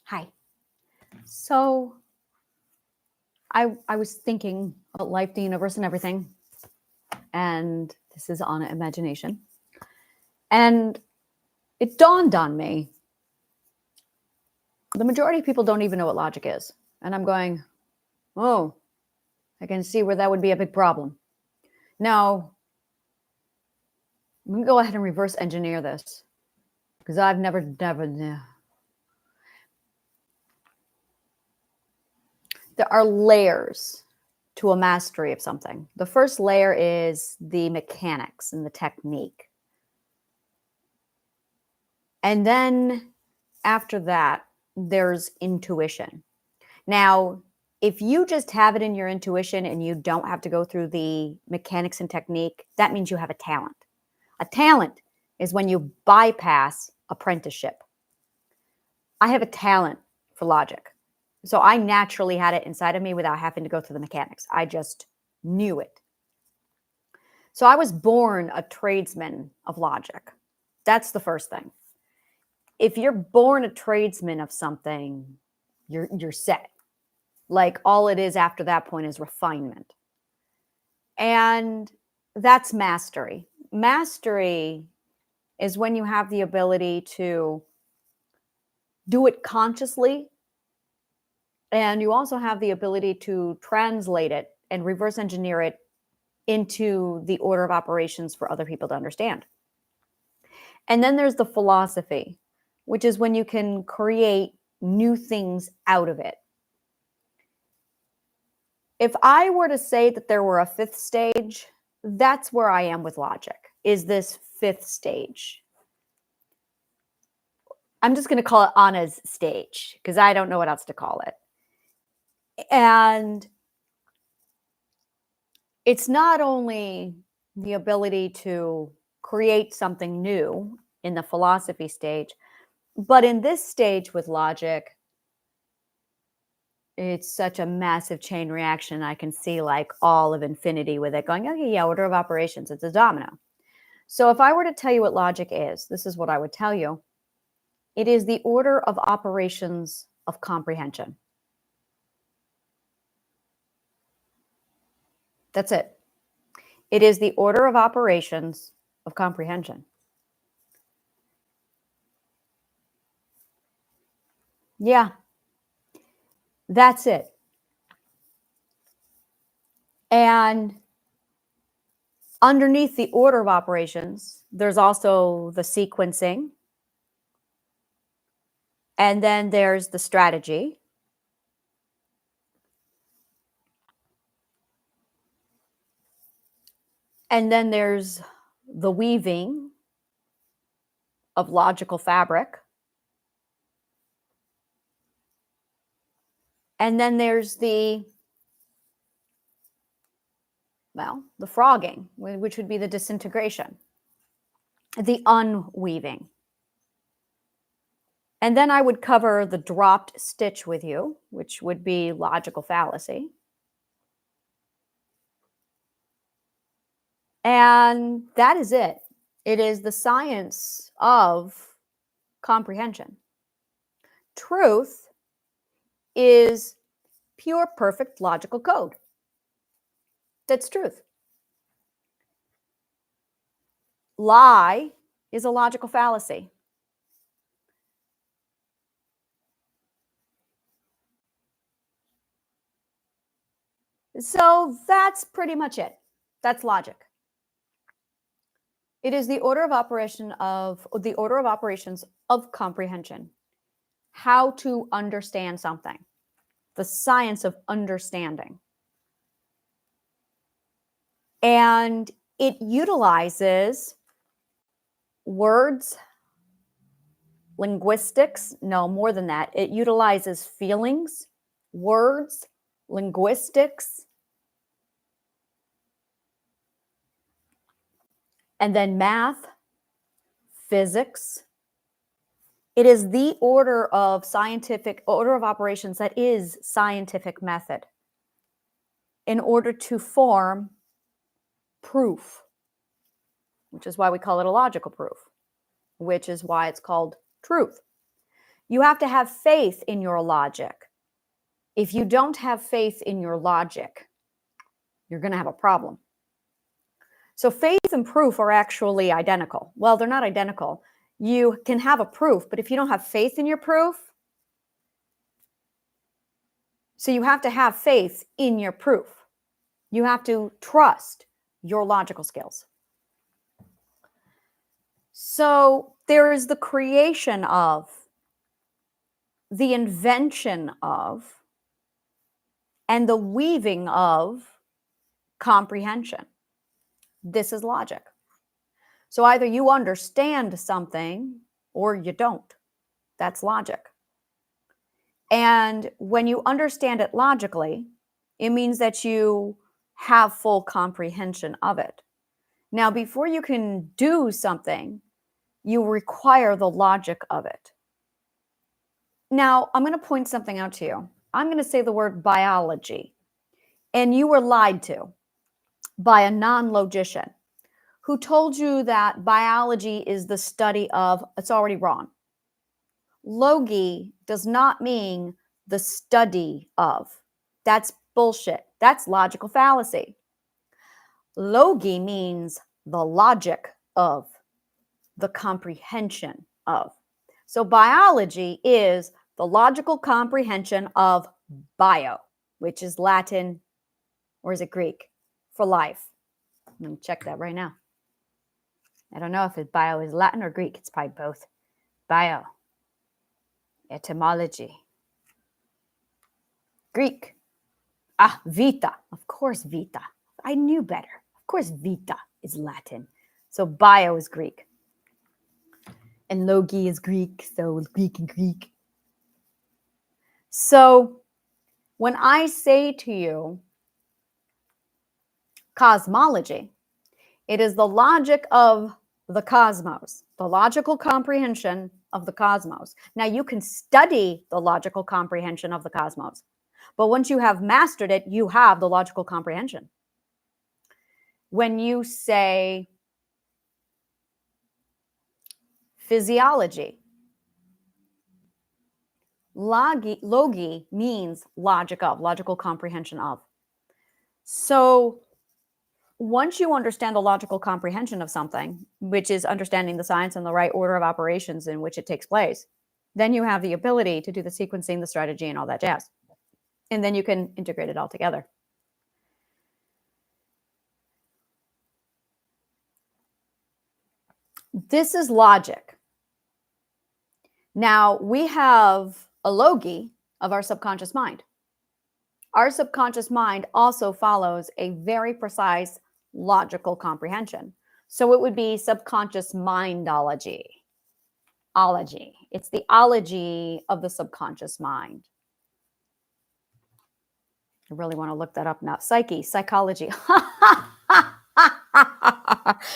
Hi. So I was thinking about life, the universe, and everything, and this is on imagination. And it dawned on me, the majority of people don't even know what logic is. And I'm going, oh, I can see where that would be a big problem. Now, I'm going to go ahead and reverse engineer this because I've never. There are layers to a mastery of something. The first layer is the mechanics and the technique. And then after that, there's intuition. Now, if you just have it in your intuition and you don't have to go through the mechanics and technique, that means you have a talent. A talent is when you bypass apprenticeship. I have a talent for logic. So I naturally had it inside of me without having to go through the mechanics. I just knew it. So I was born a tradesman of logic. That's the first thing. If you're born a tradesman of something, you're set. Like all it is after that point is refinement. And that's mastery. Mastery is when you have the ability to do it consciously, and you also have the ability to translate it and reverse engineer it into the order of operations for other people to understand. And then there's the philosophy, which is when you can create new things out of it. If I were to say that there were a fifth stage, that's where I am with logic, is this fifth stage. I'm just going to call it Anna's stage because I don't know what else to call it. And it's not only the ability to create something new in the philosophy stage, but in this stage with logic, it's such a massive chain reaction. I can see like all of infinity with it going, okay, yeah, order of operations. It's a domino. So if I were to tell you what logic is, this is what I would tell you. It is the order of operations of comprehension. That's it. It is the order of operations of comprehension. Yeah, that's it. And underneath the order of operations, there's also the sequencing. And then there's the strategy. And then there's the weaving of logical fabric. And then there's the frogging, which would be the disintegration, the unweaving. And then I would cover the dropped stitch with you, which would be logical fallacy. And that is it. It is the science of comprehension. Truth is pure, perfect logical code. That's truth. Lie is a logical fallacy. So that's pretty much it. That's logic. It is the order of operations of comprehension. How to understand something. The science of understanding. And it utilizes words, linguistics, no, more than that. It utilizes feelings, words, linguistics, and then math, physics. It is the order of operations that is scientific method in order to form proof, which is why we call it a logical proof, which is why it's called truth. You have to have faith in your logic. If you don't have faith in your logic, you're going to have a problem. So faith and proof are actually identical. Well, they're not identical. You can have a proof, but if you don't have faith in your proof, so you have to have faith in your proof. You have to trust your logical skills. So there is the creation of, the invention of, and the weaving of comprehension. This is logic. So either you understand something or you don't. That's logic. And when you understand it logically, it means that you have full comprehension of it. Now, before you can do something, you require the logic of it. Now, I'm going to point something out to you. I'm going to say the word biology, and you were lied to by a non-logician who told you that biology is the study of, it's already wrong. Logi does not mean the study of. That's bullshit. That's logical fallacy. Logi means the logic of, the comprehension of. So biology is the logical comprehension of bio, which is Latin, or is it Greek, for life. I'm going to check that right now. I don't know if bio is Latin or Greek. It's probably both. Bio. Etymology. Greek. Vita. Of course, vita. I knew better. Of course, vita is Latin. So bio is Greek. And logi is Greek. So Greek and Greek. So when I say to you cosmology, it is the logic of the cosmos, the logical comprehension of the cosmos. Now, you can study the logical comprehension of the cosmos, but once you have mastered it, you have the logical comprehension. When you say physiology, logi means logic of, logical comprehension of. So once you understand the logical comprehension of something, which is understanding the science and the right order of operations in which it takes place, then you have the ability to do the sequencing, the strategy, and all that jazz. And then you can integrate it all together. This is logic. Now, we have a logi of our subconscious mind. Our subconscious mind also follows a very precise logical comprehension. So it would be subconscious mindology. Ology. It's the ology of the subconscious mind. I really want to look that up now. Psychology.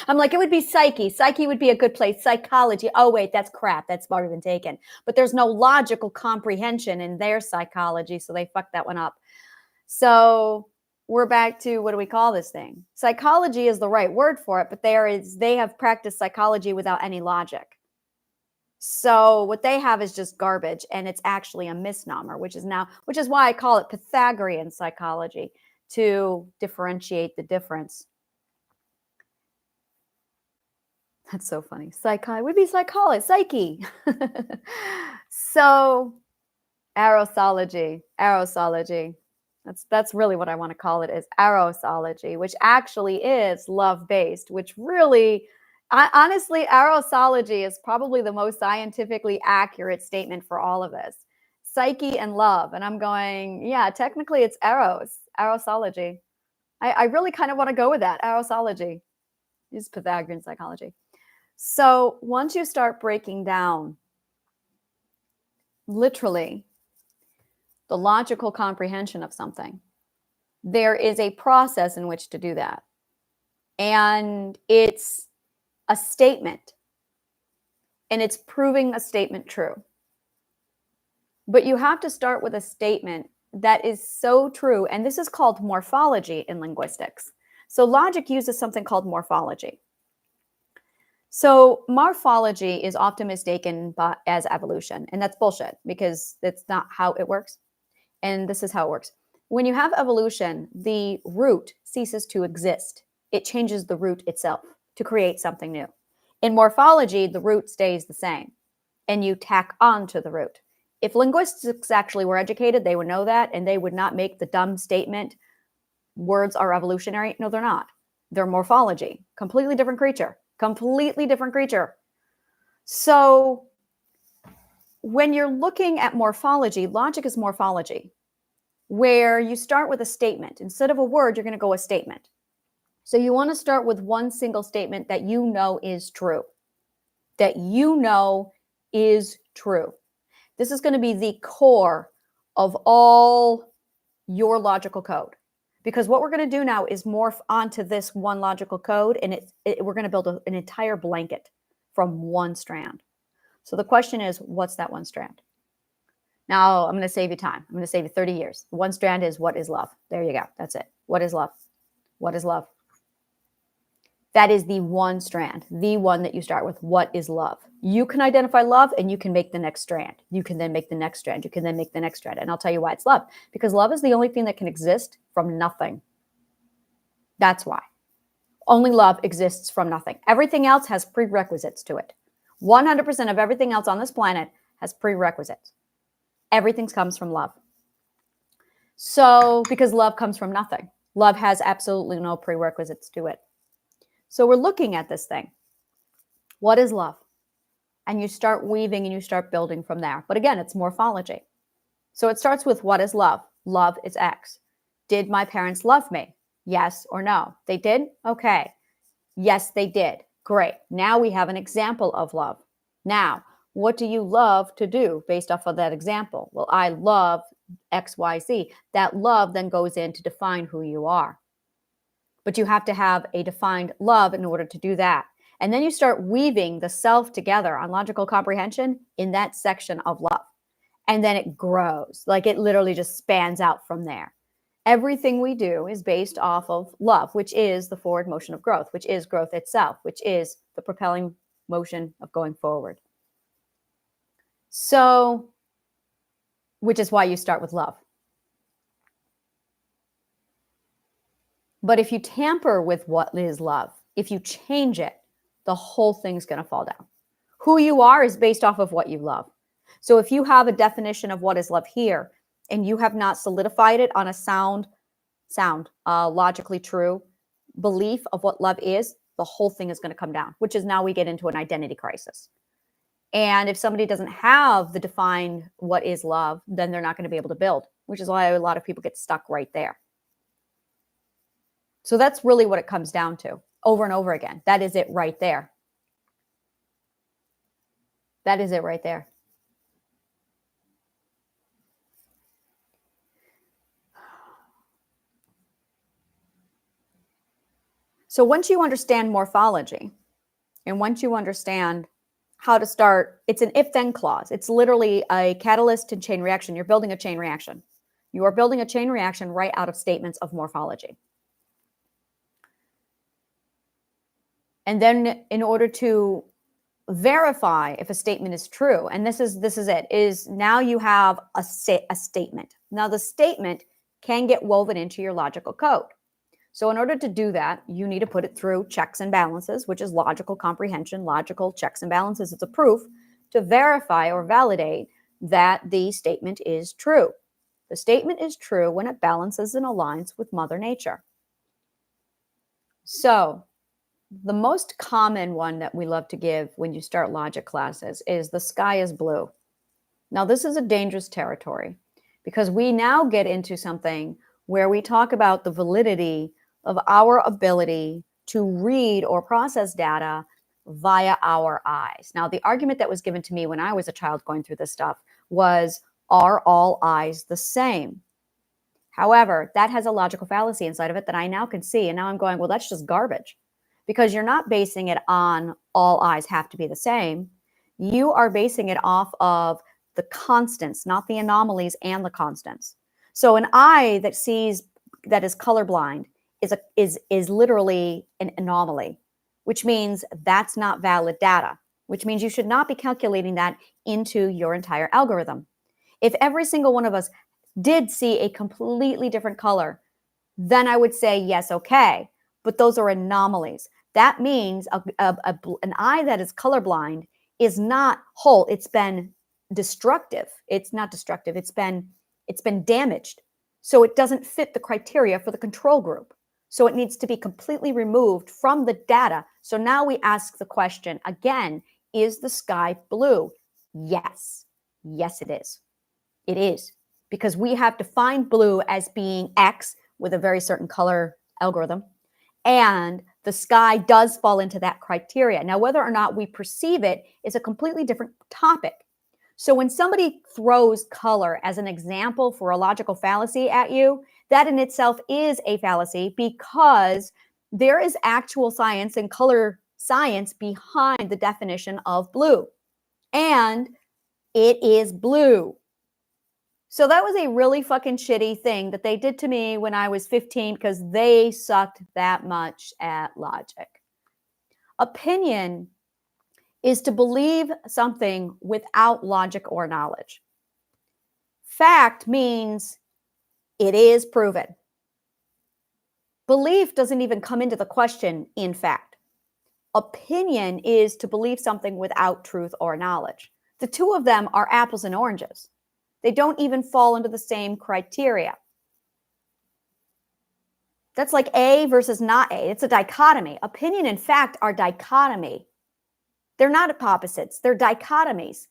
I'm like, it would be psyche. Psyche would be a good place. Psychology. Oh, wait, that's crap. That's already been taken. But there's no logical comprehension in their psychology, so they fucked that one up. So we're back to, what do we call this thing? Psychology is the right word for it, but they have practiced psychology without any logic. So what they have is just garbage, and it's actually a misnomer, which is why I call it Pythagorean psychology, to differentiate the difference. That's so funny. Psyche would be psyche. So aerosology. That's really what I want to call it, is aerosology, which actually is love-based, which really, honestly, aerosology is probably the most scientifically accurate statement for all of this. Psyche and love. And I'm going, yeah, technically it's aerosology. I really kind of want to go with that, aerosology. It's Pythagorean psychology. So once you start breaking down, literally, the logical comprehension of something, there is a process in which to do that. And it's a statement. And it's proving a statement true. But you have to start with a statement that is so true. And this is called morphology in linguistics. So logic uses something called morphology. So morphology is often mistaken as evolution, and that's bullshit because that's not how it works. And this is how it works. When you have evolution, the root ceases to exist. It changes the root itself to create something new. In morphology, the root stays the same, and you tack on to the root. If linguistics actually were educated, they would know that, and they would not make the dumb statement, words are evolutionary. No, they're not. They're morphology. Completely different creature. Completely different creature. So when you're looking at morphology, logic is morphology, where you start with a statement. Instead of a word, you're going to go a statement. So you want to start with one single statement that you know is true. That you know is true. This is going to be the core of all your logical code. Because what we're going to do now is morph onto this one logical code, and we're going to build an entire blanket from one strand. So the question is, what's that one strand? Now, I'm going to save you time. I'm going to save you 30 years. One strand is, what is love? There you go. That's it. What is love? What is love? That is the one strand, the one that you start with. What is love? You can identify love, and you can make the next strand. You can then make the next strand. You can then make the next strand. And I'll tell you why it's love. Because love is the only thing that can exist from nothing. That's why. Only love exists from nothing. Everything else has prerequisites to it. 100% of everything else on this planet has prerequisites. Everything comes from love. So, because love comes from nothing. Love has absolutely no prerequisites to it. So we're looking at this thing. What is love? And you start weaving and you start building from there. But again, it's morphology. So it starts with, what is love? Love is X. Did my parents love me? Yes or no? They did? Okay. Yes, they did. Great. Now we have an example of love. Now, what do you love to do based off of that example? Well, I love X, Y, Z. That love then goes in to define who you are. But you have to have a defined love in order to do that. And then you start weaving the self together on logical comprehension in that section of love. And then it grows. Like it literally just spans out from there. Everything we do is based off of love, which is the forward motion of growth, which is growth itself, which is the propelling motion of going forward. So, which is why you start with love. But if you tamper with what is love, if you change it, the whole thing's going to fall down. Who you are is based off of what you love. So if you have a definition of what is love here, and you have not solidified it on a logically true belief of what love is, the whole thing is going to come down, which is now we get into an identity crisis. And if somebody doesn't have the defined what is love, then they're not going to be able to build, which is why a lot of people get stuck right there. So that's really what it comes down to over and over again. That is it right there. That is it right there. So once you understand morphology, and once you understand how to start, it's an if-then clause. It's literally a catalyst and chain reaction. You're building a chain reaction. You are building a chain reaction right out of statements of morphology. And then in order to verify if a statement is true, and this is it, is now you have a statement. Now the statement can get woven into your logical code. So in order to do that, you need to put it through checks and balances, which is logical comprehension, logical checks and balances. It's a proof to verify or validate that the statement is true. The statement is true when it balances and aligns with Mother Nature. So the most common one that we love to give when you start logic classes is the sky is blue. Now, this is a dangerous territory because we now get into something where we talk about the validity of our ability to read or process data via our eyes. Now, the argument that was given to me when I was a child going through this stuff was, are all eyes the same? However, that has a logical fallacy inside of it that I now can see. And now I'm going, well, that's just garbage. Because you're not basing it on all eyes have to be the same. You are basing it off of the constants, not the anomalies and the constants. So an eye that sees, that is colorblind is literally an anomaly. which means that's not valid data, which means you should not be calculating that into your entire algorithm. If every single one of us did see a completely different color, then I would say, yes, okay. But those are anomalies. That means an eye that is colorblind is not whole. It's been destructive. It's not destructive. It's been damaged. So it doesn't fit the criteria for the control group. So it needs to be completely removed from the data. So now we ask the question again, is the sky blue? Yes. Yes, it is. It is. Because we have defined blue as being X with a very certain color algorithm. And the sky does fall into that criteria. Now, whether or not we perceive it is a completely different topic. So when somebody throws color as an example for a logical fallacy at you, that in itself is a fallacy because there is actual science and color science behind the definition of blue. And it is blue. So that was a really fucking shitty thing that they did to me when I was 15 because they sucked that much at logic. Opinion is to believe something without logic or knowledge. Fact means it is proven. Belief doesn't even come into the question in fact. Opinion is to believe something without truth or knowledge. The two of them are apples and oranges. They don't even fall into the same criteria. That's like A versus not A. It's a dichotomy. Opinion and fact are dichotomy. They're not opposites. They're dichotomies.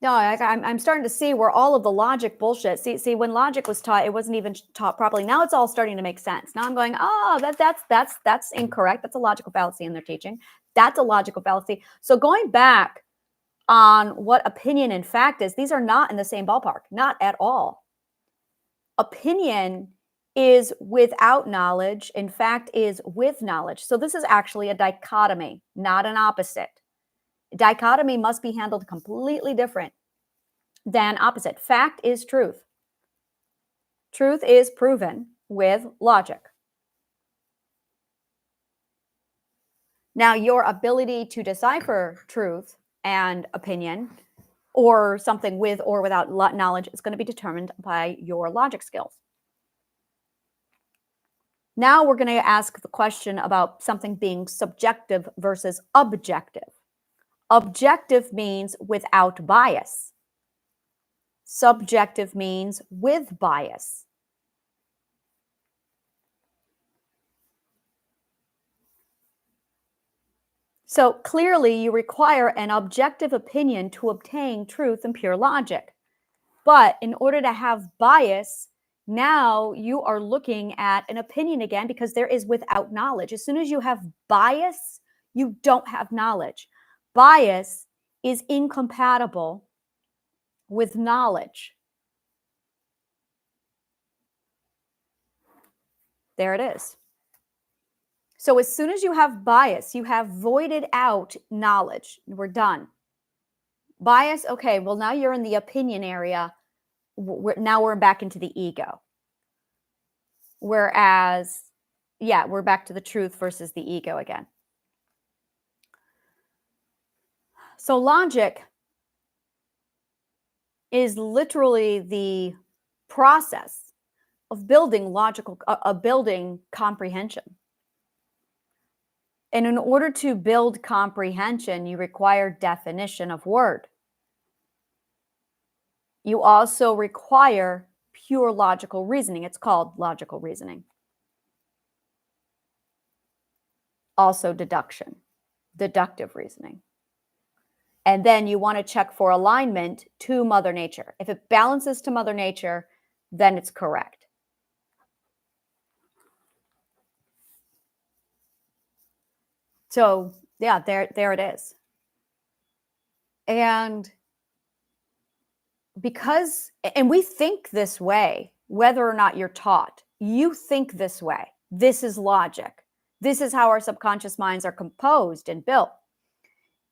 No, I'm starting to see where all of the logic bullshit. See, when logic was taught, it wasn't even taught properly. Now it's all starting to make sense. Now I'm going, oh, that's incorrect. That's a logical fallacy in their teaching. That's a logical fallacy. So going back on what opinion and fact is, these are not in the same ballpark, not at all. Opinion is without knowledge, in fact is with knowledge. So this is actually a dichotomy, not an opposite. Dichotomy must be handled completely different than opposite. Fact is truth. Truth is proven with logic. Now, your ability to decipher truth and opinion or something with or without knowledge is going to be determined by your logic skills. Now we're going to ask the question about something being subjective versus objective. Objective means without bias. Subjective means with bias. So clearly you require an objective opinion to obtain truth and pure logic. But in order to have bias, now you are looking at an opinion again because there is without knowledge. As soon as you have bias, you don't have knowledge. Bias is incompatible with knowledge. There it is. So as soon as you have bias, you have voided out knowledge. We're done. Bias, okay, well, now you're in the opinion area. Now we're back into the ego. Whereas, yeah, we're back to the truth versus the ego again. So logic is literally the process of building building comprehension. And in order to build comprehension, you require definition of word. You also require pure logical reasoning. It's called logical reasoning. Also deduction, deductive reasoning. And then you want to check for alignment to Mother Nature. If it balances to Mother Nature, then it's correct. So, yeah, there it is. And we think this way, whether or not you're taught. You think this way. This is logic. This is how our subconscious minds are composed and built.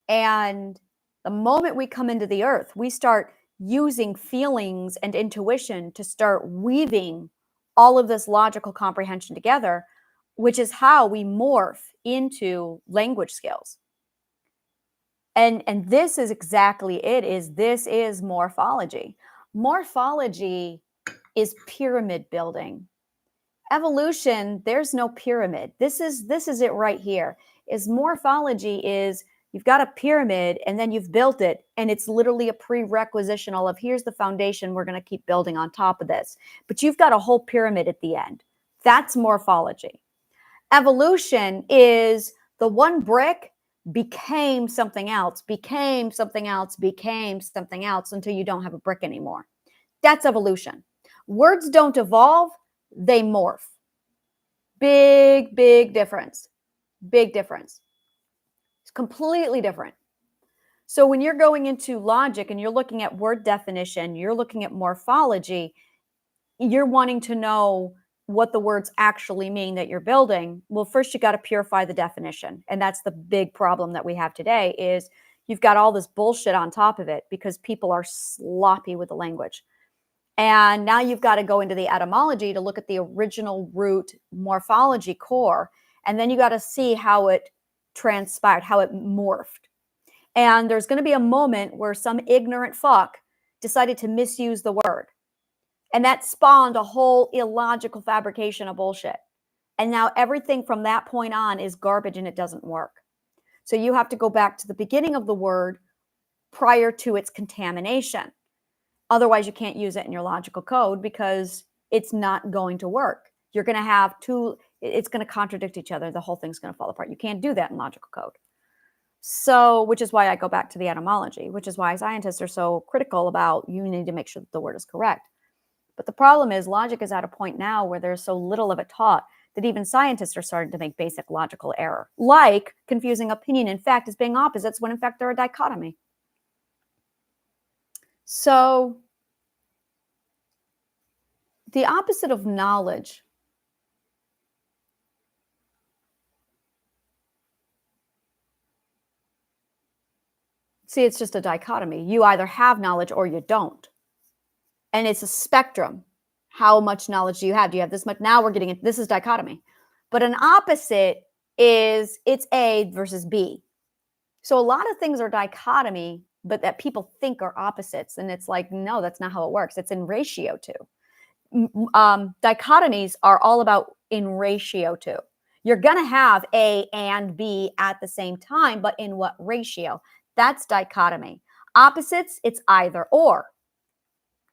And the moment we come into the earth, we start using feelings and intuition to start weaving all of this logical comprehension together. which is how we morph into language skills. And this is exactly this is morphology. Morphology is pyramid building. Evolution, there's no pyramid. This is it right here. Is morphology is you've got a pyramid and then you've built it, and it's literally a prerequisitional of here's the foundation, we're going to keep building on top of this. But you've got a whole pyramid at the end. That's morphology. Evolution is the one brick became something else, became something else, became something else until you don't have a brick anymore. That's evolution. Words don't evolve, they morph. Big, big difference. Big difference. It's completely different. So when you're going into logic and you're looking at word definition, you're looking at morphology, you're wanting to know what the words actually mean that you're building. Well, first you got to purify the definition. And that's the big problem that we have today is you've got all this bullshit on top of it because people are sloppy with the language. And now you've got to go into the etymology to look at the original root morphology core. And then you got to see how it transpired, how it morphed. And there's going to be a moment where some ignorant fuck decided to misuse the word. And that spawned a whole illogical fabrication of bullshit. And now everything from that point on is garbage and it doesn't work. So you have to go back to the beginning of the word prior to its contamination. Otherwise, you can't use it in your logical code because it's not going to work. You're going to have it's going to contradict each other. The whole thing's going to fall apart. You can't do that in logical code. So, which is why I go back to the etymology, which is why scientists are so critical about you need to make sure that the word is correct. But the problem is logic is at a point now where there's so little of it taught that even scientists are starting to make basic logical error, like confusing opinion and fact as being opposites when in fact they're a dichotomy. So the opposite of knowledge it's just a dichotomy. You either have knowledge or you don't. And it's a spectrum. How much knowledge do you have? Do you have this much? Now we're getting it. This is dichotomy. But an opposite is it's A versus B. So a lot of things are dichotomy, but that people think are opposites. And it's like, no, that's not how it works. It's in ratio to. Dichotomies are all about in ratio to. You're going to have A and B at the same time, but in what ratio? That's dichotomy. Opposites, it's either or.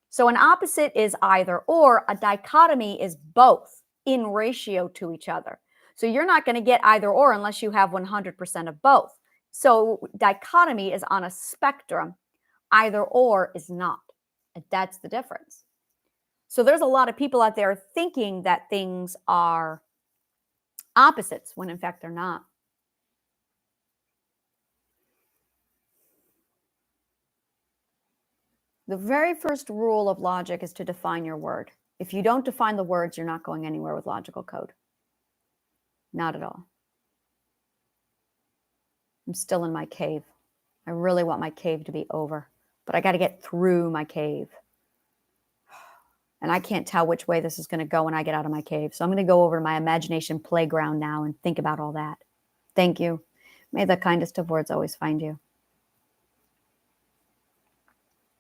So an opposite is either or. A dichotomy is both in ratio to each other. So you're not going to get either or unless you have 100% of both. So dichotomy is on a spectrum. Either or is not. And that's the difference. So there's a lot of people out there thinking that things are opposites when in fact they're not. The very first rule of logic is to define your word. If you don't define the words, you're not going anywhere with logical code. Not at all. I'm still in my cave. I really want my cave to be over, but I got to get through my cave. And I can't tell which way this is going to go when I get out of my cave. So I'm going to go over to my imagination playground now and think about all that. Thank you. May the kindest of words always find you.